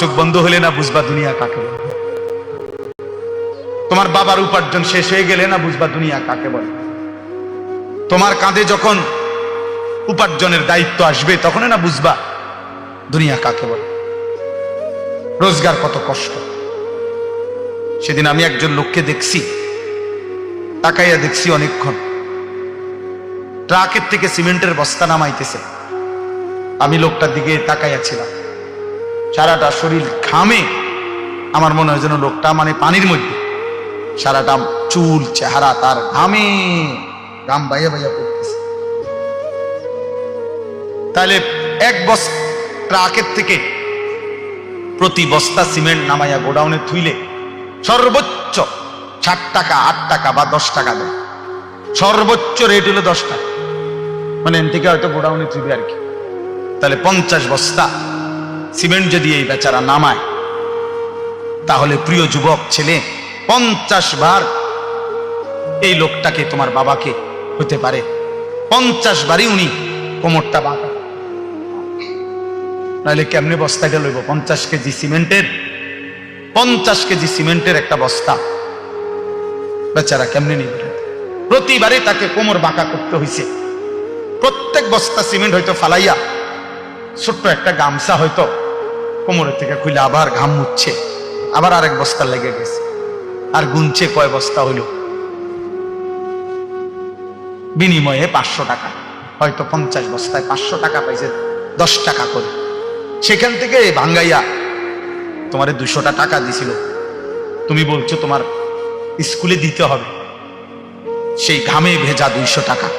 চোখ বন্ধ হলে না বুঝবা দুনিয়া কাকে বলে। তোমার বাবার উপার্জন শেষ হয়ে গেলে না বুঝবা দুনিয়া কাকে বলে। তোমার কাঁধে যখন উপার্জনের দায়িত্ব আসবে তখন না বুঝবা দুনিয়া কাকে বলে। রোজগার কত কষ্ট। সেদিন আমি একজন লোককে দেখছি, তাকাইয়া দেখছি অনেকক্ষণ, ট্রাকের থেকে সিমেন্টের বস্তা নামাইতেছে। আমি লোকটার দিকে তাকাইয়া ছিলাম, সারাটা শরীর ঘামে। আমার মনে হয় যেন লোকটা মানে পানির মধ্যে, সারাটা চুল চেহারা তার ঘামে, ঘাম বাইয়া বাইয়া পড়তেছে। তাহলে এক বস্তা ট্রাকের থেকে প্রতি বস্তা সিমেন্ট নামাইয়া গোডাউনে থুইলে সর্বোচ্চ 60 টাকা, 8 টাকা বা 10 টাকা দেয়। সর্বোচ্চ রেট হলো 10 টাকা, মানে এন থেকে হয়তো গোডাউনে থুইবে আর কি। তাহলে 50 বস্তা সিমেন্ট যদি এই বেচারা নামায়, তাহলে প্রিয় যুবক ছেলে 50 বার এই লোকটাকে, তোমার বাবাকে হতে পারে 50 বারই উনি কোমরটা বাঁকা। নাহলে কেমনে বস্তাটা লইব? 50 কেজি সিমেন্টের, 50 কেজি সিমেন্টের একটা বস্তা বেচারা কেমনে নিবে? প্রতিবারে তাকে কোমর বাঁকা করতে হয়েছে। প্রত্যেক বস্তা সিমেন্ট হয়তো ফালাইয়া ছোট্ট একটা গামছা হয়তো কোমরের থেকে খুলে আবার ঘাম মুচ্ছে, আবার আরেক বস্তা লেগে গেছে, আর গুনছে কয় বস্তা হইল। বিনিময়ে 500 টাকা, হয়তো 50 বস্তায় 500 টাকা পাইছে, 10 টাকা করে। সেখান থেকে ভাঙ্গাইয়া তোমারে 200টা টাকা দিছিল, তুমি বলছো তোমার স্কুলে দিতে হবে, সেই ঘামে ভেজা 200 টাকা।